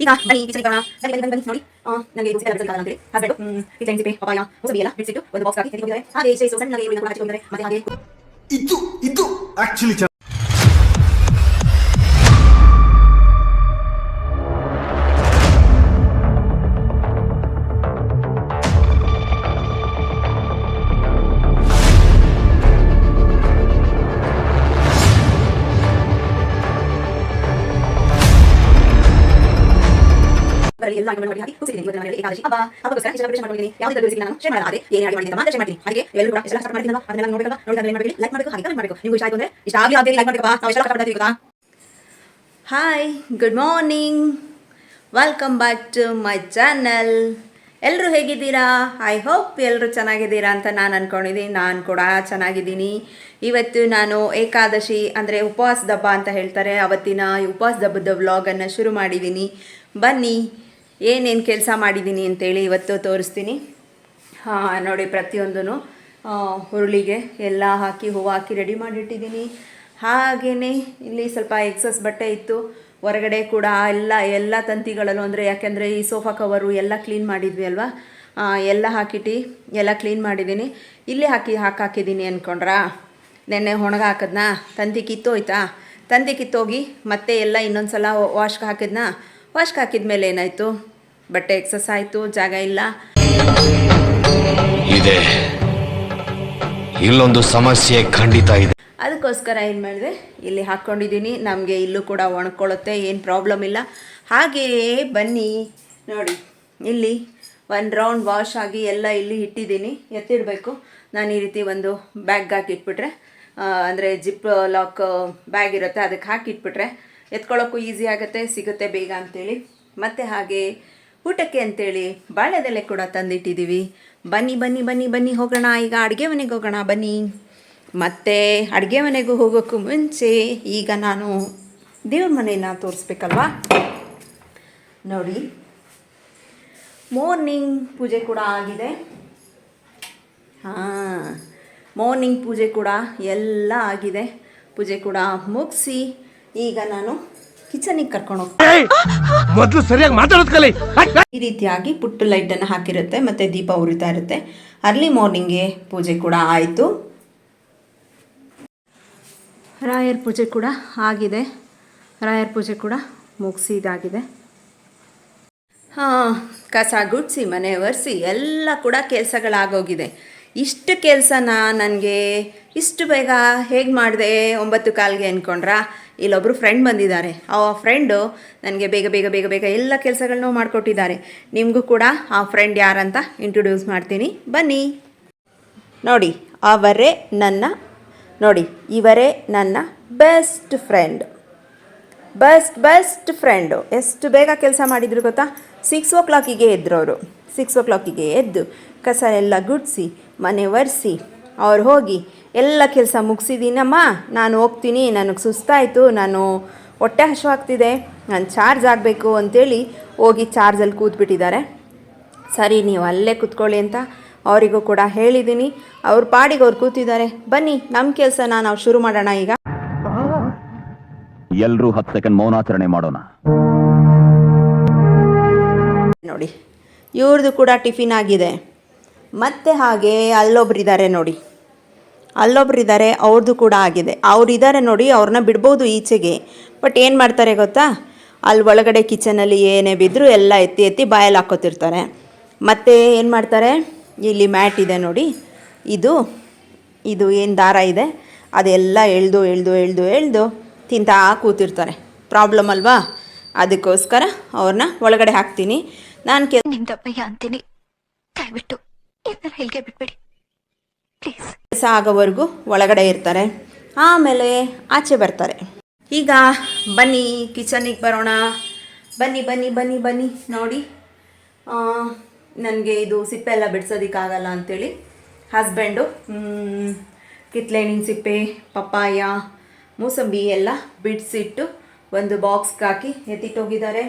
ಈಗ ಬನ್ನಿ ಕಿಚನ್ ಇರೋಣ. ಬನ್ನಿ ನೋಡಿ. ನನಗೆ ಇದು ಸಿಪ್ಪೆ ಅಂತ ಹೇಳಿ ಹಸ್ಬೆಂಡ್ ಕಿಚನ್ ಸಿಪ್ಪೆ ಪಪಾಯ ಮುಸಂಬಿ ಎಲ್ಲ ಬಿಡಿಸಿಟ್ಟು ಒಂದು ಬಾಕ್ಸ್ ಹಾಕಿ ತೆಗೆದುಕೊಂಡಿದ್ದಾರೆ. ಹಾಗೆ ಇಷ್ಟೇ ಸಣ್ಣಗೆ ಈರುಳ್ಳಿ ಕೂಡ ಹಚ್ಚಿಕೊಂಡಿದ್ದಾರೆ. ಮತ್ತೆ ಹಾಗೆ ಇದು ಆಕ್ಚುಲಿ ಎಲ್ಲ ಐಟಮ್ ಮಾಡಿ ಹಾಕಿ ಕುಸಿದ್ದೀನಿ. ಇವತ್ತು ನಾನು ಏಕಾದಶಿ ಹಬ್ಬಕ್ಕೋಸ್ಕರ ಇಷ್ಟೆಲ್ಲ ಪ್ರಿಪರೇಷನ್ ಮಾಡ್ಕೊಂಡಿದ್ದೀನಿ. ಯಾವುದೇ ರೆಸಿಪಿ ನಾನು ಶೇರ್ ಮಾಡಲ್ಲ. ಅದೇ ಏನು ಅಡುಗೆ ಮಾಡಿದ್ದೀನಿ ಮಾತ್ರ ಶೇರ್ ಮಾಡ್ತೀನಿ. ಹಾಗೆ ಎಲ್ಲರೂ ಕೂಡ ಇಷ್ಟೆಲ್ಲ ಸ್ಟಾರ್ಟ್ ಮಾಡಿದ್ನಲ್ಲ ಅದನ್ನೆಲ್ಲ ನೋಡಬೇಕಲ್ಲ. ನೋಡಿದ್ರೆ ಏನು ಮಾಡಬೇಕು, ಲೈಕ್ ಮಾಡಬೇಕು, ಹಾಗೆ ಕಮೆಂಟ್ ಮಾಡಬೇಕು. ನಿಮಗೆ ಇಷ್ಟ ಆಯ್ತು ಅಂದ್ರೆ ಇಷ್ಟ ಆಗಲಿ ಆಗಲಿ ಲೈಕ್ ಮಾಡಬೇಕಪ್ಪ. ನಾವು ಇಷ್ಟೆಲ್ಲ ಕಷ್ಟಪಡ್ತೀವಿ ಗೊತ್ತಾ. Hi, good morning, welcome back to my channel. ಎಲ್ಲರೂ ಹೇಗಿದ್ದೀರಾ? ಐ ಹೋಪ್ ಎಲ್ಲರೂ ಚೆನ್ನಾಗಿದ್ದೀರಾ ಅಂತ ನಾನು ಅಂದ್ಕೊಂಡಿದ್ದೀನಿ. ನಾನು ಕೂಡ ಚೆನ್ನಾಗಿದ್ದೀನಿ. ಇವತ್ತು ನಾನು ಏಕಾದಶಿ ಅಂದರೆ ಉಪವಾಸದ ಹಬ್ಬ ಅಂತ ಹೇಳ್ತಾರೆ, ಅವತ್ತಿನ ಉಪವಾಸದ ಹಬ್ಬದ ವ್ಲಾಗನ್ನು ಶುರು ಮಾಡಿದ್ದೀನಿ. ಬನ್ನಿ ಏನೇನು ಕೆಲಸ ಮಾಡಿದ್ದೀನಿ ಅಂತೇಳಿ ಇವತ್ತು ತೋರಿಸ್ತೀನಿ. ನೋಡಿ, ಪ್ರತಿಯೊಂದೂ ಹುರುಳಿಗೆ ಎಲ್ಲ ಹಾಕಿ ಹೂವು ಹಾಕಿ ರೆಡಿ ಮಾಡಿಟ್ಟಿದ್ದೀನಿ. ಹಾಗೆಯೇ ಇಲ್ಲಿ ಸ್ವಲ್ಪ ಎಕ್ಸಸ್ ಬಟ್ಟೆ ಇತ್ತು, ಹೊರಗಡೆ ಕೂಡ ಎಲ್ಲ ತಂತಿಗಳಲ್ಲೂ ಅಂದರೆ ಯಾಕೆಂದರೆ ಈ ಸೋಫಾ ಕವರು ಎಲ್ಲ ಕ್ಲೀನ್ ಮಾಡಿದ್ವಿ ಅಲ್ವಾ, ಎಲ್ಲ ಹಾಕಿಟ್ಟು ಎಲ್ಲ ಕ್ಲೀನ್ ಮಾಡಿದ್ದೀನಿ. ಇಲ್ಲಿ ಹಾಕಿದ್ದೀನಿ ಅಂದ್ಕೊಂಡ್ರಾ? ನೆನ್ನೆ ಒಣಗ ಹಾಕಿದ್ನ, ತಂತಿ ಕಿತ್ತೋಯ್ತಾ, ತಂತಿ ಕಿತ್ತೋಗಿ ಮತ್ತೆ ಎಲ್ಲ ಇನ್ನೊಂದು ಸಲ ವಾಶ್ಗೆ ಹಾಕಿದ್ಮೇಲೆ ಏನಾಯಿತು, ಬಟ್ಟೆ ಎಕ್ಸಸ್ ಆಯಿತು, ಜಾಗ ಇಲ್ಲ. ಇಲ್ಲೊಂದು ಸಮಸ್ಯೆ ಖಂಡಿತ ಇದೆ. ಅದಕ್ಕೋಸ್ಕರ ಏನು ಮಾಡಿದೆ, ಇಲ್ಲಿ ಹಾಕ್ಕೊಂಡಿದ್ದೀನಿ. ನಮಗೆ ಇಲ್ಲೂ ಕೂಡ ಒಣಕೊಳ್ಳುತ್ತೆ, ಏನು ಪ್ರಾಬ್ಲಮ್ ಇಲ್ಲ. ಹಾಗೆಯೇ ಬನ್ನಿ ನೋಡಿ, ಇಲ್ಲಿ ಒಂದು ರೌಂಡ್ ವಾಶ್ ಆಗಿ ಎಲ್ಲ ಇಲ್ಲಿ ಇಟ್ಟಿದ್ದೀನಿ. ಎತ್ತಿಡಬೇಕು. ನಾನು ಈ ರೀತಿ ಒಂದು ಬ್ಯಾಗ್ ಹಾಕಿಟ್ಬಿಟ್ರೆ, ಅಂದರೆ ಜಿಪ್ ಲಾಕ್ ಬ್ಯಾಗ್ ಇರುತ್ತೆ, ಅದಕ್ಕೆ ಹಾಕಿಟ್ಬಿಟ್ರೆ ಎತ್ಕೊಳ್ಳೋಕ್ಕೂ ಈಸಿ ಆಗುತ್ತೆ, ಸಿಗುತ್ತೆ ಬೇಗ ಅಂಥೇಳಿ. ಮತ್ತು ಹಾಗೆ ಊಟಕ್ಕೆ ಅಂಥೇಳಿ ಬಾಳೆದೆಲೆ ಕೂಡ ತಂದಿಟ್ಟಿದ್ದೀವಿ. ಬನ್ನಿ ಹೋಗೋಣ. ಈಗ ಅಡುಗೆ ಮನೆಗೆ ಹೋಗೋಣ ಬನ್ನಿ. ಮತ್ತು ಅಡುಗೆ ಮನೆಗೂ ಹೋಗೋಕ್ಕೂ ಮುಂಚೆ ಈಗ ನಾನು ದೇವ್ರ ಮನೆಯನ್ನು ತೋರಿಸ್ಬೇಕಲ್ವಾ. ನೋಡಿ, ಮಾರ್ನಿಂಗ್ ಪೂಜೆ ಕೂಡ ಆಗಿದೆ. ಮಾರ್ನಿಂಗ್ ಪೂಜೆ ಕೂಡ ಎಲ್ಲ ಆಗಿದೆ. ಪೂಜೆ ಕೂಡ ಮುಗಿಸಿ ಈಗ ನಾನು ಕಿಚನಿಗೆ ಕರ್ಕೊಂಡು ಹೋಗ್ತೀನಿ. ಮೊದಲು ಸರಿಯಾಗಿ ಮಾತಾಡೋದು ಕಲಿ. ಈ ರೀತಿಯಾಗಿ ಪುಟ್ಟ ಲೈಟನ್ನು ಹಾಕಿರುತ್ತೆ, ಮತ್ತು ದೀಪ ಉರಿತಾ ಇರುತ್ತೆ. ಅರ್ಲಿ ಮಾರ್ನಿಂಗ್ಗೆ ಪೂಜೆ ಕೂಡ ಆಯಿತು. ರಾಯರ ಪೂಜೆ ಕೂಡ ಆಗಿದೆ. ರಾಯರ ಪೂಜೆ ಕೂಡ ಮುಗಿಸಿದಾಗಿದೆ. ಕಸ ಗುಡಿಸಿ ಮನೆ ಒರೆಸಿ ಎಲ್ಲ ಕೂಡ ಕೆಲಸಗಳಾಗೋಗಿದೆ. ಇಷ್ಟು ಕೆಲಸನ ನನಗೆ ಇಷ್ಟು ಬೇಗ ಹೇಗೆ ಮಾಡಿದೆ 9:15ಗೆ ಅಂದ್ಕೊಂಡ್ರಾ? ಇಲ್ಲೊಬ್ಬರು ಫ್ರೆಂಡ್ ಬಂದಿದ್ದಾರೆ. ಆ ಫ್ರೆಂಡು ನನಗೆ ಬೇಗ ಎಲ್ಲ ಕೆಲಸಗಳನ್ನೂ ಮಾಡಿಕೊಟ್ಟಿದ್ದಾರೆ. ನಿಮಗೂ ಕೂಡ ಆ ಫ್ರೆಂಡ್ ಯಾರಂತ ಇಂಟ್ರೊಡ್ಯೂಸ್ ಮಾಡ್ತೀನಿ, ಬನ್ನಿ. ನೋಡಿ, ಇವರೇ ನನ್ನ ಬೆಸ್ಟ್ ಫ್ರೆಂಡು. ಎಷ್ಟು ಬೇಗ ಕೆಲಸ ಮಾಡಿದ್ರು ಗೊತ್ತಾ? 6 o'clock ಎದ್ರು ಅವರು. 6 o'clock ಎದ್ದು ಕಸ ಎಲ್ಲ ಗುಡಿಸಿ ಮನೆ ಒರೆಸಿ ಅವ್ರು ಹೋಗಿ ಎಲ್ಲ ಕೆಲಸ ಮುಗಿಸಿದ್ದೀನಮ್ಮ, ನಾನು ಹೋಗ್ತೀನಿ, ನನಗೆ ಸುಸ್ತಾಯಿತು, ನಾನು ಹೊಟ್ಟೆ ಹಸಿವಾಗ್ತಿದೆ, ನಾನು ಚಾರ್ಜ್ ಆಗಬೇಕು ಅಂತೇಳಿ ಹೋಗಿ ಚಾರ್ಜಲ್ಲಿ ಕೂತ್ಬಿಟ್ಟಿದ್ದಾರೆ. ಸರಿ, ನೀವು ಅಲ್ಲೇ ಕೂತ್ಕೊಳ್ಳಿ ಅಂತ ಅವರಿಗೂ ಕೂಡ ಹೇಳಿದ್ದೀನಿ. ಅವ್ರ ಪಾಡಿಗೆ ಅವ್ರು ಕೂತಿದ್ದಾರೆ. ಬನ್ನಿ, ನಮ್ಮ ಕೆಲಸನ ನಾವು ಶುರು ಮಾಡೋಣ. ಈಗ ಎಲ್ಲರೂ 10 ಸೆಕೆಂಡ್ ಮೌನಾಚರಣೆ ಮಾಡೋಣ. ನೋಡಿ, ಇವ್ರದ್ದು ಕೂಡ ಟಿಫಿನ್ ಆಗಿದೆ. ಮತ್ತು ಹಾಗೆ ಅಲ್ಲೊಬ್ರಿದ್ದಾರೆ ನೋಡಿ, ಅವ್ರದ್ದು ಕೂಡ ಆಗಿದೆ. ಅವರಿದ್ದಾರೆ ನೋಡಿ, ಅವ್ರನ್ನ ಬಿಡ್ಬೋದು ಈಚೆಗೆ. ಬಟ್ ಏನು ಮಾಡ್ತಾರೆ ಗೊತ್ತಾ, ಅಲ್ಲಿ ಒಳಗಡೆ ಕಿಚನಲ್ಲಿ ಏನೇ ಬಿದ್ದರೂ ಎಲ್ಲ ಎತ್ತಿ ಬಾಯಲ್ಲಿ ಹಾಕೋತಿರ್ತಾರೆ. ಮತ್ತು ಏನು ಮಾಡ್ತಾರೆ, ಇಲ್ಲಿ ಮ್ಯಾಟ್ ಇದೆ ನೋಡಿ, ಇದು ಏನು ದಾರ ಇದೆ ಅದೆಲ್ಲ ಎಳ್ದು ತಿಂತಾ ಕೂತಿರ್ತಾರೆ. ಪ್ರಾಬ್ಲಮ್ ಅಲ್ವಾ? ಅದಕ್ಕೋಸ್ಕರ ಅವ್ರನ್ನ ಒಳಗಡೆ ಹಾಕ್ತೀನಿ. ನಾನು ನಿಮ್ದಪ್ಪಯ್ಯ ಅಂತೀನಿ, ದಯವಿಟ್ಟು ಹೇಳಿಕೆ ಬಿಟ್ಬಿಡಿ ಪ್ಲೀಸ್. ಕೆಲಸ ಆಗೋವರೆಗೂ ಒಳಗಡೆ ಇರ್ತಾರೆ, ಆಮೇಲೆ ಆಚೆ ಬರ್ತಾರೆ. ಈಗ ಬನ್ನಿ ಕಿಚನಿಗೆ ಬರೋಣ. ಬನ್ನಿ ನೋಡಿ, ನನಗೆ ಇದು ಸಿಪ್ಪೆ ಎಲ್ಲ ಬಿಡಿಸೋದಕ್ಕಾಗಲ್ಲ ಅಂಥೇಳಿ ಹಸ್ಬೆಂಡು ಕಿತ್ಳೆಹಣ್ಣಿನ ಸಿಪ್ಪೆ, ಪಪ್ಪಾಯ, ಮೂಸಂಬಿ ಎಲ್ಲ ಬಿಡಿಸಿಟ್ಟು ಒಂದು ಬಾಕ್ಸ್ಗೆ ಹಾಕಿ ಎತ್ತಿಟ್ಟೋಗಿದ್ದಾರೆ.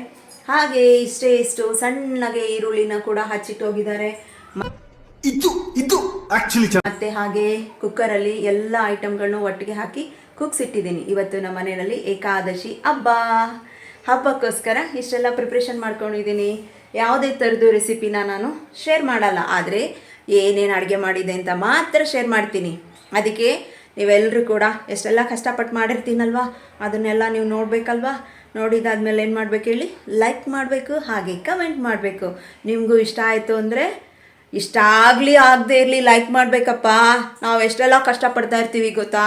ಹಾಗೆ ಇಷ್ಟು ಸಣ್ಣಗೆ ಈರುಳ್ಳಿನ ಕೂಡ ಹಚ್ಚಿಟ್ಟೋಗಿದ್ದಾರೆ. ಮತ್ತೆ ಹಾಗೆ ಕುಕ್ಕರಲ್ಲಿ ಎಲ್ಲ ಐಟಮ್ಗಳನ್ನು ಒಟ್ಟಿಗೆ ಹಾಕಿ ಕುಗ್ಸಿಟ್ಟಿದ್ದೀನಿ. ಇವತ್ತು ನಮ್ಮ ಮನೆಯಲ್ಲಿ ಏಕಾದಶಿ ಹಬ್ಬ. ಹಬ್ಬಕ್ಕೋಸ್ಕರ ಇಷ್ಟೆಲ್ಲ ಪ್ರಿಪ್ರೇಷನ್ ಮಾಡ್ಕೊಂಡಿದ್ದೀನಿ. ಯಾವುದೇ ಥರದ್ದು ರೆಸಿಪಿನ ನಾನು ಶೇರ್ ಮಾಡಲ್ಲ, ಆದರೆ ಏನೇನು ಅಡುಗೆ ಮಾಡಿದೆ ಅಂತ ಮಾತ್ರ ಶೇರ್ ಮಾಡ್ತೀನಿ. ಅದಕ್ಕೆ ನೀವೆಲ್ಲರೂ ಕೂಡ ಎಷ್ಟೆಲ್ಲ ಕಷ್ಟಪಟ್ಟು ಮಾಡಿರ್ತೀನಲ್ವ, ಅದನ್ನೆಲ್ಲ ನೀವು ನೋಡಬೇಕಲ್ವ. ನೋಡಿದಾದ್ಮೇಲೆ ಏನು ಮಾಡಬೇಕು ಹೇಳಿ, ಲೈಕ್ ಮಾಡಬೇಕು, ಹಾಗೆ ಕಮೆಂಟ್ ಮಾಡಬೇಕು. ನಿಮಗೂ ಇಷ್ಟ ಆಯಿತು ಅಂದರೆ, ಇಷ್ಟ ಆಗಲಿ ಆಗದೆ ಇರಲಿ ಲೈಕ್ ಮಾಡಬೇಕಪ್ಪ. ನಾವು ಎಷ್ಟೆಲ್ಲ ಕಷ್ಟಪಡ್ತಾ ಇರ್ತೀವಿ ಗೊತ್ತಾ.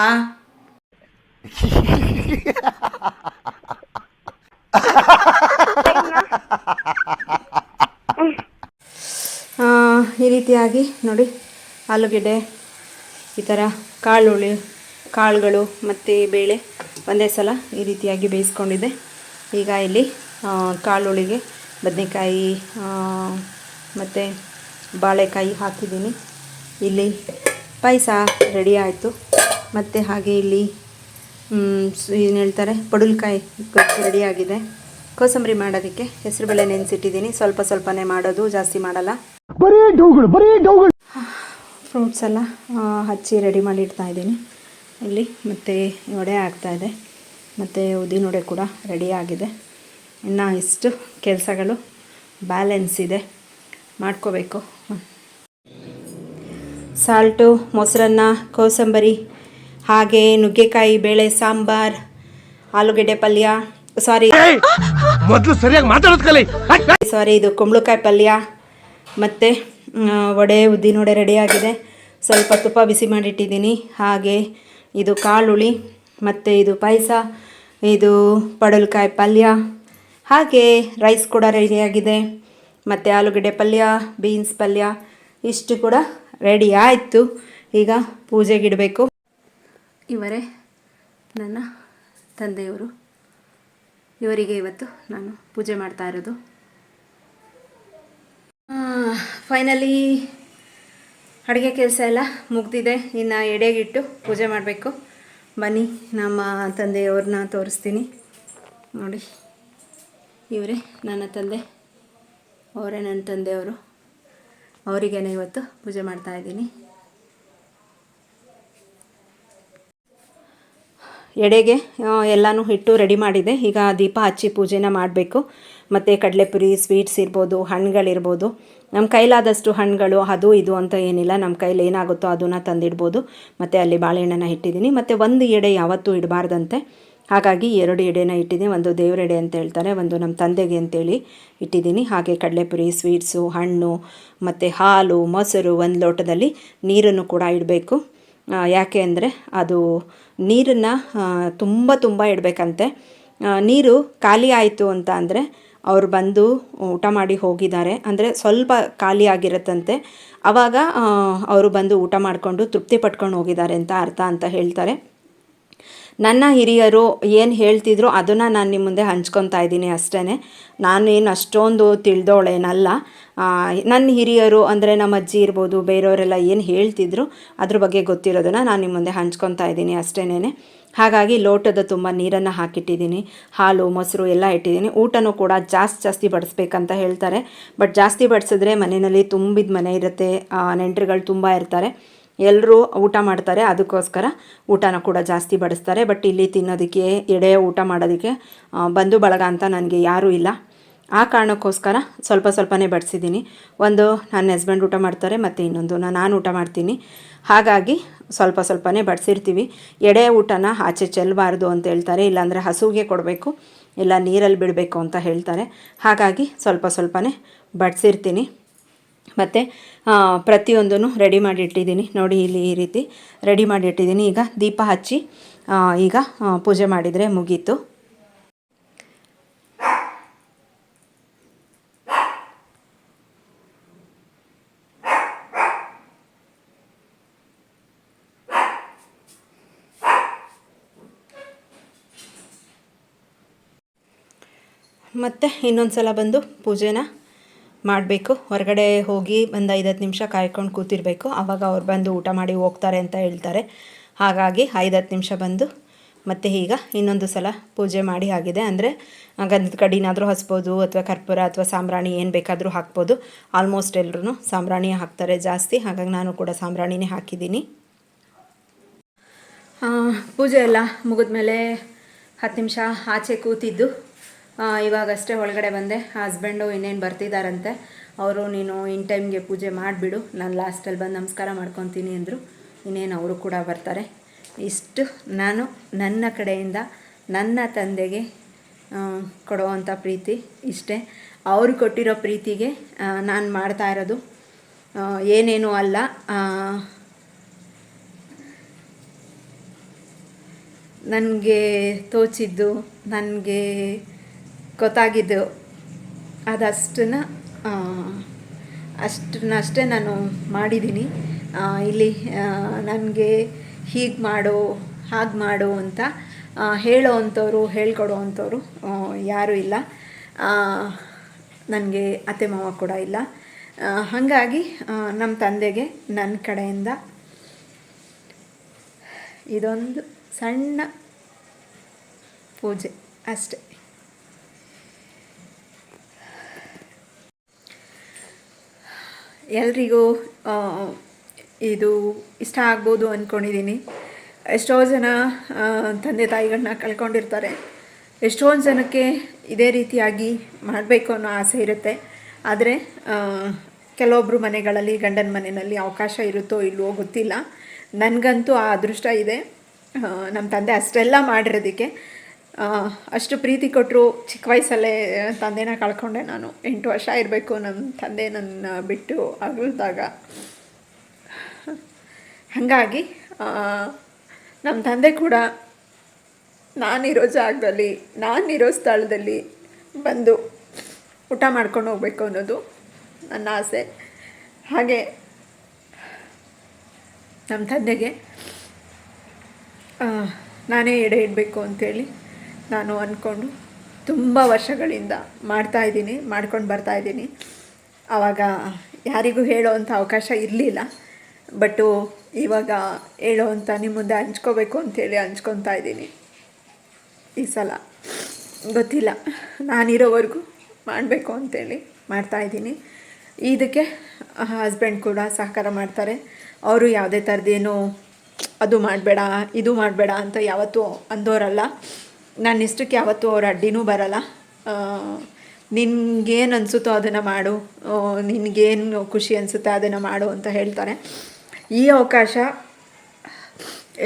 ಈ ರೀತಿಯಾಗಿ ನೋಡಿ, ಆಲೂಗೆಡ್ಡೆ ಈ ಥರ ಕಾಳುಗಳು ಮತ್ತು ಬೇಳೆ ಒಂದೇ ಸಲ ಈ ರೀತಿಯಾಗಿ ಬೇಯಿಸ್ಕೊಂಡಿದ್ದೆ. ಈಗ ಇಲ್ಲಿ ಕಾಳುಳಿಗೆ ಬದನೆಕಾಯಿ ಮತ್ತು ಬಾಳೆಕಾಯಿ ಹಾಕಿದ್ದೀನಿ. ಇಲ್ಲಿ ಪಾಯಸ ರೆಡಿ ಆಯಿತು. ಮತ್ತು ಹಾಗೆ ಇಲ್ಲಿ ಏನು ಹೇಳ್ತಾರೆ, ಪಡುಲ್ಕಾಯಿ ರೆಡಿಯಾಗಿದೆ. ಕೋಸಂಬರಿ ಮಾಡೋದಕ್ಕೆ ಹೆಸರುಬೇಳೆ ನೆನೆಸಿಟ್ಟಿದ್ದೀನಿ. ಸ್ವಲ್ಪನೇ ಮಾಡೋದು, ಜಾಸ್ತಿ ಮಾಡಲ್ಲ. ಫ್ರೂಟ್ಸ್ ಎಲ್ಲ ಹಚ್ಚಿ ರೆಡಿ ಮಾಡಿ ಇಡ್ತಾ ಇದ್ದೀನಿ ಇಲ್ಲಿ. ಮತ್ತು ವಡೆ ಆಗ್ತಾಯಿದೆ, ಮತ್ತು ಉದ್ದಿನವಡೆ ಕೂಡ ರೆಡಿ ಆಗಿದೆ. ಇನ್ನು ಇಷ್ಟು ಕೆಲಸಗಳು ಬ್ಯಾಲೆನ್ಸ್ ಇದೆ, ಮಾಡ್ಕೋಬೇಕು. ಸಾಲ್ಟು, ಮೊಸರನ್ನ, ಕೋಸಂಬರಿ, ಹಾಗೆ ನುಗ್ಗೆಕಾಯಿ ಬೇಳೆ ಸಾಂಬಾರ್, ಆಲೂಗೆಡ್ಡೆ ಪಲ್ಯ, ಮೊದಲು ಸರಿಯಾಗಿ ಮಾತಾಡೋದು ಕಲಿ. ಇದು ಕುಂಬಳಕಾಯಿ ಪಲ್ಯ, ಮತ್ತು ವಡೆ, ಉದ್ದಿನವಡೆ ರೆಡಿಯಾಗಿದೆ. ಸ್ವಲ್ಪ ತುಪ್ಪ ಬಿಸಿ ಮಾಡಿಟ್ಟಿದ್ದೀನಿ. ಹಾಗೆ ಇದು ಕಾಳುಳಿ, ಮತ್ತು ಇದು ಪಾಯಸ, ಇದು ಪಡಲ್ಕಾಯಿ ಪಲ್ಯ, ಹಾಗೆ ರೈಸ್ ಕೂಡ ರೆಡಿಯಾಗಿದೆ. ಮತ್ತು ಆಲೂಗೆಡ್ಡೆ ಪಲ್ಯ, ಬೀನ್ಸ್ ಪಲ್ಯ ಇಷ್ಟು ಕೂಡ ರೆಡಿ ಆಯಿತು. ಈಗ ಪೂಜೆಗಿಡಬೇಕು. ಇವರೇ ನನ್ನ ತಂದೆಯವರು. ಇವರಿಗೆ ಇವತ್ತು ನಾನು ಪೂಜೆ ಮಾಡ್ತಾ ಇರೋದು. ಫೈನಲಿ ಅಡುಗೆ ಕೆಲಸ ಎಲ್ಲ ಮುಗ್ದಿದೆ. ಇನ್ನು ಎಡೆಗಿಟ್ಟು ಪೂಜೆ ಮಾಡಬೇಕು. ಬನ್ನಿ ನಮ್ಮ ತಂದೆಯವ್ರನ್ನ ತೋರಿಸ್ತೀನಿ. ನೋಡಿ, ಇವರೇ ನನ್ನ ತಂದೆ, ಅವರೇ ನನ್ನ ತಂದೆಯವರು. ಅವರಿಗೇನೆ ಇವತ್ತು ಪೂಜೆ ಮಾಡ್ತಾಯಿದ್ದೀನಿ. ಎಡೆಗೆ ಎಲ್ಲನೂ ಇಟ್ಟು ರೆಡಿ ಮಾಡಿದೆ. ಈಗ ದೀಪ ಹಚ್ಚಿ ಪೂಜೆನ ಮಾಡಬೇಕು. ಮತ್ತು ಕಡಲೆಪುರಿ, ಸ್ವೀಟ್ಸ್ ಇರ್ಬೋದು, ಹಣ್ಣುಗಳಿರ್ಬೋದು, ನಮ್ಮ ಕೈಲಾದಷ್ಟು ಹಣ್ಣುಗಳು ಅದು ಇದು ಅಂತ ಏನಿಲ್ಲ, ನಮ್ಮ ಕೈಲಿ ಏನಾಗುತ್ತೋ ಅದನ್ನು ತಂದಿಡ್ಬೋದು. ಮತ್ತು ಅಲ್ಲಿ ಬಾಳೆಹಣ್ಣನ್ನು ಇಟ್ಟಿದ್ದೀನಿ. ಮತ್ತು ಒಂದು ಎಡೆ ಯಾವತ್ತೂ ಇಡಬಾರ್ದಂತೆ, ಹಾಗಾಗಿ 2 ಎಡೆನ ಇಟ್ಟಿದ್ದೀನಿ. ಒಂದು ದೇವ್ರ ಎಡೆ ಅಂತ ಹೇಳ್ತಾರೆ, ಒಂದು ನಮ್ಮ ತಂದೆಗೆ ಅಂತೇಳಿ ಇಟ್ಟಿದ್ದೀನಿ. ಹಾಗೆ ಕಡಲೆಪುರಿ, ಸ್ವೀಟ್ಸು, ಹಣ್ಣು, ಮತ್ತು ಹಾಲು, ಮೊಸರು, ಒಂದು ಲೋಟದಲ್ಲಿ ನೀರನ್ನು ಕೂಡ ಇಡಬೇಕು. ಯಾಕೆ ಅಂದರೆ ಅದು ನೀರನ್ನು ತುಂಬ ಇಡಬೇಕಂತೆ. ನೀರು ಖಾಲಿ ಆಯಿತು ಅಂತ ಅಂದರೆ ಅವ್ರು ಬಂದು ಊಟ ಮಾಡಿ ಹೋಗಿದ್ದಾರೆ ಅಂದರೆ ಸ್ವಲ್ಪ ಖಾಲಿ ಆಗಿರುತ್ತಂತೆ. ಆವಾಗ ಅವರು ಬಂದು ಊಟ ಮಾಡಿಕೊಂಡು ತೃಪ್ತಿ ಪಟ್ಕೊಂಡು ಹೋಗಿದ್ದಾರೆ ಅಂತ ಅರ್ಥ ಅಂತ ಹೇಳ್ತಾರೆ. ನನ್ನ ಹಿರಿಯರು ಏನು ಹೇಳ್ತಿದ್ರು ಅದನ್ನು ನಾನು ನಿಮ್ಮ ಮುಂದೆ ಹಂಚ್ಕೊತಾ ಇದ್ದೀನಿ ಅಷ್ಟೇ. ನಾನೇನು ಅಷ್ಟೊಂದು ತಿಳಿದವಳೇನಲ್ಲ. ನನ್ನ ಹಿರಿಯರು ಅಂದರೆ ನಮ್ಮ ಅಜ್ಜಿ ಇರ್ಬೋದು, ಬೇರೆಯವರೆಲ್ಲ ಏನು ಹೇಳ್ತಿದ್ರು ಅದ್ರ ಬಗ್ಗೆ ಗೊತ್ತಿರೋದನ್ನು ನಾನು ನಿಮ್ಮ ಮುಂದೆ ಹಂಚ್ಕೊತಾ ಇದ್ದೀನಿ ಅಷ್ಟೇನೆ. ಹಾಗಾಗಿ ಲೋಟದ ತುಂಬ ನೀರನ್ನು ಹಾಕಿಟ್ಟಿದ್ದೀನಿ. ಹಾಲು, ಮೊಸರು ಎಲ್ಲ ಇಟ್ಟಿದ್ದೀನಿ. ಊಟನೂ ಕೂಡ ಜಾಸ್ತಿ ಬಡಿಸ್ಬೇಕಂತ ಹೇಳ್ತಾರೆ. ಬಟ್ ಜಾಸ್ತಿ ಬಡಿಸಿದ್ರೆ ಮನೆಯಲ್ಲಿ ತುಂಬಿದ ಮನೆ ಇರುತ್ತೆ, ನೆಂಟರುಗಳು ತುಂಬ ಇರ್ತಾರೆ, ಎಲ್ಲರೂ ಊಟ ಮಾಡ್ತಾರೆ. ಅದಕ್ಕೋಸ್ಕರ ಊಟನ ಕೂಡ ಜಾಸ್ತಿ ಬಡಿಸ್ತಾರೆ. ಬಟ್ ಇಲ್ಲಿ ತಿನ್ನೋದಕ್ಕೆ, ಎಡೆ ಊಟ ಮಾಡೋದಕ್ಕೆ ಬಂಧು ಬಳಗ ಅಂತ ನನಗೆ ಯಾರೂ ಇಲ್ಲ. ಆ ಕಾರಣಕ್ಕೋಸ್ಕರ ಸ್ವಲ್ಪನೇ ಬಡಿಸಿದ್ದೀನಿ. ಒಂದು ನನ್ನ ಹಸ್ಬೆಂಡ್ ಊಟ ಮಾಡ್ತಾರೆ, ಮತ್ತು ಇನ್ನೊಂದು ನಾನು ಊಟ ಮಾಡ್ತೀನಿ. ಹಾಗಾಗಿ ಸ್ವಲ್ಪನೇ ಬಡಿಸಿರ್ತೀವಿ. ಎಡೆ ಊಟನ ಆಚೆ ಚೆಲ್ಲಬಾರ್ದು ಅಂತ ಹೇಳ್ತಾರೆ, ಇಲ್ಲಾಂದರೆ ಹಸುವಿಗೆ ಕೊಡಬೇಕು, ಇಲ್ಲ ನೀರಲ್ಲಿ ಬಿಡಬೇಕು ಅಂತ ಹೇಳ್ತಾರೆ. ಹಾಗಾಗಿ ಸ್ವಲ್ಪನೇ ಬಡಿಸಿರ್ತೀನಿ. ಮತ್ತು ಪ್ರತಿಯೊಂದನ್ನು ರೆಡಿ ಮಾಡಿ ಇಟ್ಟಿದ್ದೀನಿ. ನೋಡಿ, ಇಲ್ಲಿ ಈ ರೀತಿ ರೆಡಿ ಮಾಡಿ ಇಟ್ಟಿದ್ದೀನಿ. ಈಗ ದೀಪ ಹಚ್ಚಿ ಈಗ ಪೂಜೆ ಮಾಡಿದರೆ ಮುಗೀತು. ಮತ್ತು ಇನ್ನೊಂದು ಸಲ ಬಂದು ಪೂಜೆನ ಮಾಡಬೇಕು. ಹೊರಗಡೆ ಹೋಗಿ ಒಂದು 5-10 ನಿಮಿಷ ಕಾಯ್ಕೊಂಡು ಕೂತಿರಬೇಕು. ಆವಾಗ ಅವ್ರು ಬಂದು ಊಟ ಮಾಡಿ ಹೋಗ್ತಾರೆ ಅಂತ ಹೇಳ್ತಾರೆ. ಹಾಗಾಗಿ 5-10 ನಿಮಿಷ ಬಂದು ಮತ್ತು ಈಗ ಇನ್ನೊಂದು ಸಲ ಪೂಜೆ ಮಾಡಿ ಆಗಿದೆ. ಅಂದರೆ ಗಂಧದ ಕಡ್ಡಿನಾದರೂ ಹಚ್ಬೋದು, ಅಥವಾ ಕರ್ಪೂರ ಅಥವಾ ಸಾಂಬ್ರಾಣಿ ಏನು ಬೇಕಾದರೂ ಹಾಕ್ಬೋದು. ಆಲ್ಮೋಸ್ಟ್ ಎಲ್ಲರೂ ಸಾಂಬ್ರಾಣಿ ಹಾಕ್ತಾರೆ ಜಾಸ್ತಿ, ಹಾಗಾಗಿ ನಾನು ಕೂಡ ಸಾಂಬ್ರಾಣಿನೇ ಹಾಕಿದ್ದೀನಿ. ಪೂಜೆ ಎಲ್ಲ ಮುಗಿದ್ಮೇಲೆ 10 ನಿಮಿಷ ಆಚೆ ಕೂತಿದ್ದು ಇವಾಗಷ್ಟೇ ಒಳಗಡೆ ಬಂದೆ. ಹಸ್ಬೆಂಡು ಇನ್ನೇನು ಬರ್ತಿದ್ದಾರಂತೆ. ಅವರು ನೀನು ಇನ್ ಟೈಮ್ಗೆ ಪೂಜೆ ಮಾಡಿಬಿಡು, ನಾನು ಲಾಸ್ಟಲ್ಲಿ ಬಂದು ನಮಸ್ಕಾರ ಮಾಡ್ಕೊತೀನಿ ಅಂದರು. ಇನ್ನೇನು ಅವರು ಕೂಡ ಬರ್ತಾರೆ. ಇಷ್ಟು ನಾನು ನನ್ನ ಕಡೆಯಿಂದ ನನ್ನ ತಂದೆಗೆ ಕೊಡುವಂಥ ಪ್ರೀತಿ ಇಷ್ಟೇ. ಅವರು ಕೊಟ್ಟಿರೋ ಪ್ರೀತಿಗೆ ನಾನು ಮಾಡ್ತಾ ಇರೋದು ಏನೇನೂ ಅಲ್ಲ. ನನಗೆ ತೋಚಿದ್ದು, ನನಗೆ ಗೊತ್ತಾಗಿದ್ದು ಅಷ್ಟನ್ನಷ್ಟೇ ನಾನು ಮಾಡಿದ್ದೀನಿ. ಇಲ್ಲಿ ನನಗೆ ಹೀಗೆ ಮಾಡು ಹಾಗೆ ಮಾಡು ಅಂತ ಹೇಳೋ ಅಂಥವ್ರು ಹೇಳ್ಕೊಡೋ ಅಂಥವ್ರು ಯಾರೂ ಇಲ್ಲ. ನನಗೆ ಅತ್ತೆ ಮಾವ ಕೂಡ ಇಲ್ಲ. ಹಾಗಾಗಿ ನಮ್ಮ ತಂದೆಗೆ ನನ್ನ ಕಡೆಯಿಂದ ಇದೊಂದು ಸಣ್ಣ ಪೂಜೆ ಅಷ್ಟೆ. ಎಲ್ರಿಗೂ ಇದು ಇಷ್ಟ ಆಗ್ಬೋದು ಅಂದ್ಕೊಂಡಿದ್ದೀನಿ. ಎಷ್ಟೋ ಜನ ತಂದೆ ತಾಯಿಗಳನ್ನ ಕಳ್ಕೊಂಡಿರ್ತಾರೆ. ಎಷ್ಟೊಂದು ಜನಕ್ಕೆ ಇದೇ ರೀತಿಯಾಗಿ ಮಾಡಬೇಕು ಅನ್ನೋ ಆಸೆ ಇರುತ್ತೆ. ಆದರೆ ಕೆಲವೊಬ್ಬರು ಮನೆಗಳಲ್ಲಿ, ಗಂಡನ ಮನೆಯಲ್ಲಿ ಅವಕಾಶ ಇರುತ್ತೋ ಇಲ್ವೋ ಗೊತ್ತಿಲ್ಲ. ನನಗಂತೂ ಆ ಅದೃಷ್ಟ ಇದೆ. ನಮ್ಮ ತಂದೆ ಅಷ್ಟೆಲ್ಲ ಮಾಡಿರೋದಕ್ಕೆ ಅಷ್ಟು ಪ್ರೀತಿ ಕೊಟ್ಟರು. ಚಿಕ್ಕ ವಯಸ್ಸಲ್ಲೇ ತಂದೆನ ಕಳ್ಕೊಂಡೆ ನಾನು. 8 ವರ್ಷ ಇರಬೇಕು ನಮ್ಮ ತಂದೆ ನನ್ನ ಬಿಟ್ಟು ಅಗಲಿದಾಗ. ಹಾಗಾಗಿ ನಮ್ಮ ತಂದೆ ಕೂಡ ನಾನಿರೋ ಜಾಗದಲ್ಲಿ, ನಾನಿರೋ ಸ್ಥಳದಲ್ಲಿ ಬಂದು ಊಟ ಮಾಡ್ಕೊಂಡು ಹೋಗ್ಬೇಕು ಅನ್ನೋದು ನನ್ನ ಆಸೆ. ಹಾಗೆ ನಮ್ಮ ತಂದೆಗೆ ನಾನೇ ಎಡೆ ಇಡಬೇಕು ಅಂಥೇಳಿ ನಾನು ಅಂದ್ಕೊಂಡು ತುಂಬ ವರ್ಷಗಳಿಂದ ಮಾಡ್ಕೊಂಡು ಬರ್ತಾಯಿದ್ದೀನಿ. ಆವಾಗ ಯಾರಿಗೂ ಹೇಳೋವಂಥ ಅವಕಾಶ ಇರಲಿಲ್ಲ. ಬಟ್ಟು ಇವಾಗ ಹೇಳೋವಂಥ ನಿಮ್ಮ ಮುಂದೆ ಹಂಚ್ಕೋಬೇಕು ಅಂಥೇಳಿ ಹಂಚ್ಕೊತಾ ಇದ್ದೀನಿ. ಈ ಸಲ ಗೊತ್ತಿಲ್ಲ, ನಾನಿರೋವರೆಗೂ ಮಾಡಬೇಕು ಅಂಥೇಳಿ ಮಾಡ್ತಾಯಿದ್ದೀನಿ. ಇದಕ್ಕೆ ಹಸ್ಬೆಂಡ್ ಕೂಡ ಸಹಕಾರ ಮಾಡ್ತಾರೆ. ಅವರು ಯಾವುದೇ ಥರದ್ದೇನು ಅದು ಮಾಡಬೇಡ ಇದು ಮಾಡಬೇಡ ಅಂತ ಯಾವತ್ತೂ ಅಂದೋರಲ್ಲ. ನನ್ನ ಇಷ್ಟಕ್ಕೆ ಯಾವತ್ತೂ ಅವ್ರ ಅಡ್ಡಿನೂ ಬರಲ್ಲ. ನಿನಗೇನು ಅನಿಸುತ್ತೋ ಅದನ್ನು ಮಾಡು, ನಿನಗೇನು ಖುಷಿ ಅನಿಸುತ್ತೆ ಅದನ್ನು ಮಾಡು ಅಂತ ಹೇಳ್ತಾರೆ. ಈ ಅವಕಾಶ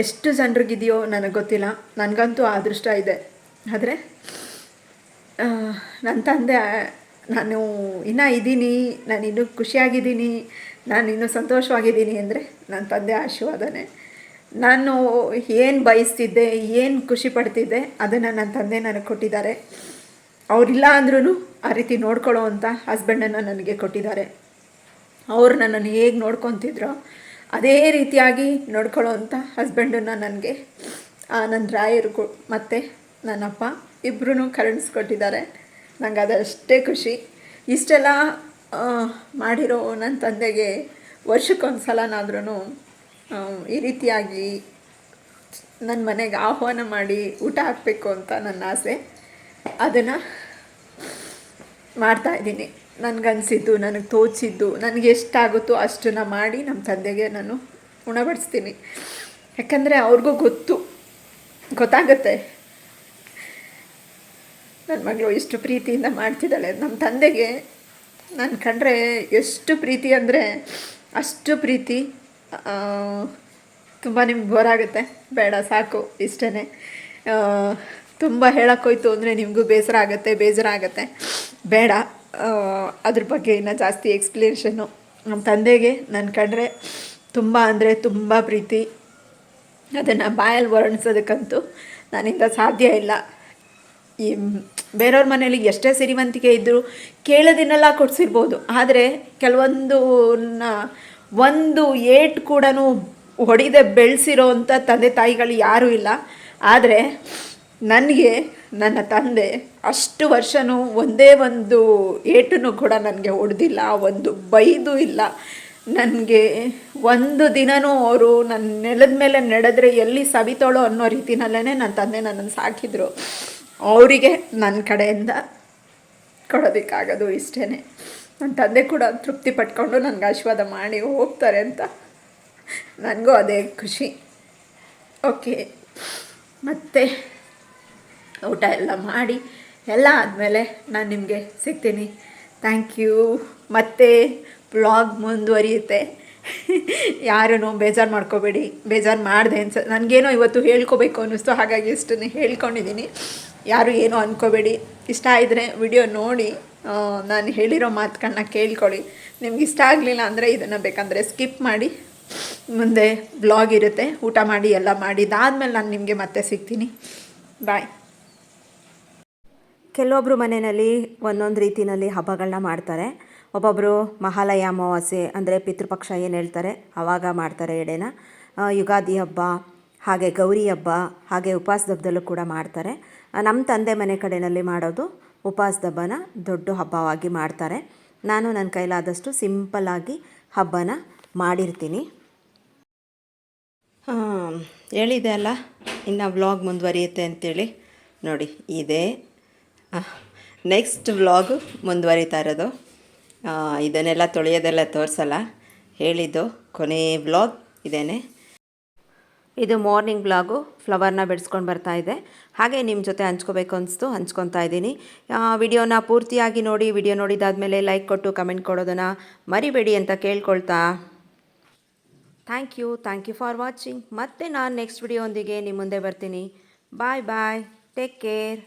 ಎಷ್ಟು ಜನರಿಗಿದೆಯೋ ನನಗೆ ಗೊತ್ತಿಲ್ಲ. ನನಗಂತೂ ಅದೃಷ್ಟ ಇದೆ. ಆದರೆ ನನ್ನ ತಂದೆ, ನಾನು ಇನ್ನೂ ಇದ್ದೀನಿ, ನಾನು ಇನ್ನೂ ಖುಷಿಯಾಗಿದ್ದೀನಿ, ನಾನು ಇನ್ನೂ ಸಂತೋಷವಾಗಿದ್ದೀನಿ ಅಂದರೆ ನನ್ನ ತಂದೆ ಆಶೀರ್ವಾದನೇ. ನಾನು ಏನು ಬಯಸ್ತಿದ್ದೆ, ಏನು ಖುಷಿ ಪಡ್ತಿದ್ದೆ ಅದನ್ನು ನನ್ನ ತಂದೆ ನನಗೆ ಕೊಟ್ಟಿದ್ದಾರೆ. ಅವರಿಲ್ಲ ಅಂದ್ರೂ ಆ ರೀತಿ ನೋಡ್ಕೊಳ್ಳೋ ಅಂಥ ಹಸ್ಬೆಂಡನ್ನು ನನಗೆ ಕೊಟ್ಟಿದ್ದಾರೆ. ಅವರು ನನ್ನನ್ನು ಹೇಗೆ ನೋಡ್ಕೊತಿದ್ರೋ ಅದೇ ರೀತಿಯಾಗಿ ನೋಡ್ಕೊಳ್ಳೋ ಅಂಥ ಹಸ್ಬೆಂಡನ್ನು ನನಗೆ ನನ್ನ ರಾಯರು ಮತ್ತು ನನ್ನಪ್ಪ ಇಬ್ಬರೂ ಕರುಣಿಸ್ಕೊಟ್ಟಿದ್ದಾರೆ. ನಂಗೆ ಅದಷ್ಟೇ ಖುಷಿ. ಇಷ್ಟೆಲ್ಲ ಮಾಡಿರೋ ನನ್ನ ತಂದೆಗೆ ವರ್ಷಕ್ಕೊಂದು ಸಲನಾದ್ರೂ ಈ ರೀತಿಯಾಗಿ ನನ್ನ ಮನೆಗೆ ಆಹ್ವಾನ ಮಾಡಿ ಊಟ ಹಾಕಬೇಕು ಅಂತ ನನ್ನ ಆಸೆ. ಅದನ್ನು ಮಾಡ್ತಾಯಿದ್ದೀನಿ. ನನಗನ್ಸಿದ್ದು, ನನಗೆ ತೋಚಿದ್ದು, ನನಗೆ ಎಷ್ಟಾಗುತ್ತೋ ಅಷ್ಟನ್ನು ಮಾಡಿ ನಮ್ಮ ತಂದೆಗೆ ನಾನು ಉಣಬಡಿಸ್ತೀನಿ. ಯಾಕಂದರೆ ಅವ್ರಿಗೂ ಗೊತ್ತಾಗುತ್ತೆ ನನ್ನ ಮಗಳು ಇಷ್ಟು ಪ್ರೀತಿಯಿಂದ ಮಾಡ್ತಿದ್ದಾಳೆ. ನಮ್ಮ ತಂದೆಗೆ ನಾನು ಕಂಡ್ರೆ ಎಷ್ಟು ಪ್ರೀತಿ ಅಂದರೆ ಅಷ್ಟು ಪ್ರೀತಿ. ತುಂಬ ನಿಮ್ಗೆ ಬೋರಾಗುತ್ತೆ, ಬೇಡ ಸಾಕು ಇಷ್ಟೇ. ತುಂಬ ಹೇಳೋಕ್ಕೋಯ್ತು ಅಂದರೆ ನಿಮಗೂ ಬೇಸರ ಆಗುತ್ತೆ, ಬೇಡ. ಅದ್ರ ಬಗ್ಗೆ ಇನ್ನೂ ಜಾಸ್ತಿ ಎಕ್ಸ್ಪ್ಲೇಷನ್ನು. ನಮ್ಮ ತಂದೆಗೆ ನನ್ನ ಕಂಡ್ರೆ ತುಂಬ ಅಂದರೆ ತುಂಬ ಪ್ರೀತಿ. ಅದನ್ನು ಬಾಯಲ್ಲಿ ವರ್ಣಿಸೋದಕ್ಕಂತೂ ನನ್ನಿಂದ ಸಾಧ್ಯ ಇಲ್ಲ. ಈ ಬೇರೆಯವ್ರ ಮನೇಲಿ ಎಷ್ಟೇ ಸಿರಿವಂತಿಕೆ ಇದ್ದರೂ ಕೇಳೋದನ್ನೆಲ್ಲ ಕೊಡಿಸಿರ್ಬೋದು. ಆದರೆ ಒಂದು ಏಟು ಕೂಡ ಹೊಡಿದೆ ಬೆಳೆಸಿರೋ ಅಂಥ ತಂದೆ ತಾಯಿಗಳು ಯಾರೂ ಇಲ್ಲ. ಆದರೆ ನನಗೆ ನನ್ನ ತಂದೆ ಅಷ್ಟು ವರ್ಷವೂ ಒಂದೇ ಒಂದು ಏಟನ್ನು ಕೂಡ ನನಗೆ ಹೊಡೆದಿಲ್ಲ, ಒಂದು ಬೈದು ಇಲ್ಲ. ನನಗೆ ಒಂದು ದಿನವೂ ಅವರು ನನ್ನ ನೆಲದ ಮೇಲೆ ನಡೆದ್ರೆ ಎಲ್ಲಿ ಸವಿತೋಳೋ ಅನ್ನೋ ರೀತಿನಲ್ಲೇ ನನ್ನ ತಂದೆ ನನ್ನನ್ನು ಸಾಕಿದ್ರು. ಅವರಿಗೆ ನನ್ನ ಕಡೆಯಿಂದ ಕೊಡೋದಕ್ಕಾಗೋದು ಇಷ್ಟೇ. ನನ್ನ ತಂದೆ ಕೂಡ ತೃಪ್ತಿ ಪಟ್ಕೊಂಡು ನನಗೆ ಆಶೀರ್ವಾದ ಮಾಡಿ ಹೋಗ್ತಾರೆ ಅಂತ ನನಗೂ ಅದೇ ಖುಷಿ. ಓಕೆ, ಮತ್ತು ಊಟ ಎಲ್ಲ ಮಾಡಿ ಎಲ್ಲ ಆದಮೇಲೆ ನಾನು ನಿಮಗೆ ಸಿಗ್ತೀನಿ. Thank you. ಮತ್ತೆ ಬ್ಲಾಗ್ ಮುಂದುವರಿಯುತ್ತೆ. ಯಾರೂ ಬೇಜಾರು ಮಾಡ್ಕೋಬೇಡಿ. ಬೇಜಾರು ಮಾಡಿದೆ ನನಗೇನೋ ಇವತ್ತು ಹೇಳ್ಕೋಬೇಕು ಅನ್ನಿಸ್ತು, ಹಾಗಾಗಿ ಇಷ್ಟನ್ನೇ ಹೇಳ್ಕೊಂಡಿದ್ದೀನಿ. ಯಾರು ಏನೂ ಅಂದ್ಕೋಬೇಡಿ. ಇಷ್ಟ ಆಗಿದ್ರೆ ವಿಡಿಯೋ ನೋಡಿ ನಾನು ಹೇಳಿರೋ ಮಾತುಗಳನ್ನ ಕೇಳ್ಕೊಳ್ಳಿ. ನಿಮ್ಗೆ ಇಷ್ಟ ಆಗಲಿಲ್ಲ ಅಂದರೆ ಇದನ್ನು ಬೇಕಂದರೆ ಸ್ಕಿಪ್ ಮಾಡಿ. ಮುಂದೆ ಬ್ಲಾಗ್ ಇರುತ್ತೆ, ಊಟ ಮಾಡಿ ಎಲ್ಲ ಮಾಡಿದಾದ್ಮೇಲೆ ನಾನು ನಿಮಗೆ ಮತ್ತೆ ಸಿಗ್ತೀನಿ. ಬಾಯ್. ಕೆಲವೊಬ್ಬರು ಮನೆಯಲ್ಲಿ ಒಂದೊಂದು ರೀತಿಯಲ್ಲಿ ಹಬ್ಬಗಳನ್ನ ಮಾಡ್ತಾರೆ. ಒಬ್ಬೊಬ್ಬರು ಮಹಾಲಯ ಅಮಾವಾಸ್ಯೆ ಅಂದರೆ ಪಿತೃಪಕ್ಷ ಏನು ಹೇಳ್ತಾರೆ ಆವಾಗ ಮಾಡ್ತಾರೆ ಎಡೆನ. ಯುಗಾದಿ ಹಬ್ಬ, ಹಾಗೆ ಗೌರಿ ಹಬ್ಬ, ಹಾಗೆ ಉಪವಾಸದ ಹಬ್ಬದಲ್ಲೂ ಕೂಡ ಮಾಡ್ತಾರೆ. ನಮ್ಮ ತಂದೆ ಮನೆ ಕಡೆಯಲ್ಲಿ ಮಾಡೋದು ಉಪವಾಸದ ಹಬ್ಬನ ದೊಡ್ಡ ಹಬ್ಬವಾಗಿ ಮಾಡ್ತಾರೆ. ನಾನು ನನ್ನ ಕೈಲಾದಷ್ಟು ಸಿಂಪಲ್ಲಾಗಿ ಹಬ್ಬನ ಮಾಡಿರ್ತೀನಿ. ಹೇಳಿದೆ ಅಲ್ಲ, ಇನ್ನು ವ್ಲಾಗ್ ಮುಂದುವರಿಯುತ್ತೆ ಅಂತೇಳಿ. ನೋಡಿ ಇದೇ ನೆಕ್ಸ್ಟ್ ವ್ಲಾಗು ಮುಂದುವರಿತಾ ಇರೋದು. ಇದನ್ನೆಲ್ಲ ತೊಳೆಯೋದೆಲ್ಲ ತೋರಿಸಲ್ಲ, ಹೇಳಿದ್ದು ಕೊನೆ ವ್ಲಾಗ್ ಇದೇನೆ. ಇದು ಮಾರ್ನಿಂಗ್ ವ್ಲಾಗು. ಫ್ಲವರ್ನ ಬಿಡಿಸ್ಕೊಂಡು ಬರ್ತಾಯಿದ್ದೆ, ಹಾಗೆ ನಿಮ್ಮ ಜೊತೆ ಹಂಚ್ಕೋಬೇಕು ಅನಿಸ್ತು, ಹಂಚ್ಕೊತಾ ಇದ್ದೀನಿ. ವಿಡಿಯೋನ ಪೂರ್ತಿಯಾಗಿ ನೋಡಿ. ವಿಡಿಯೋ ನೋಡಿದಾದ್ಮೇಲೆ ಲೈಕ್ ಕೊಟ್ಟು ಕಮೆಂಟ್ ಕೊಡೋದನ್ನು ಮರಿಬೇಡಿ ಅಂತ ಕೇಳ್ಕೊಳ್ತಾ ಥ್ಯಾಂಕ್ ಯು ಫಾರ್ ವಾಚಿಂಗ್. ಮತ್ತೆ ನಾನು ನೆಕ್ಸ್ಟ್ ವಿಡಿಯೋ ಒಂದಿಗೆ ನಿಮ್ಮ ಮುಂದೆ ಬರ್ತೀನಿ. ಬಾಯ್ ಬಾಯ್, ಟೇಕ್ ಕೇರ್.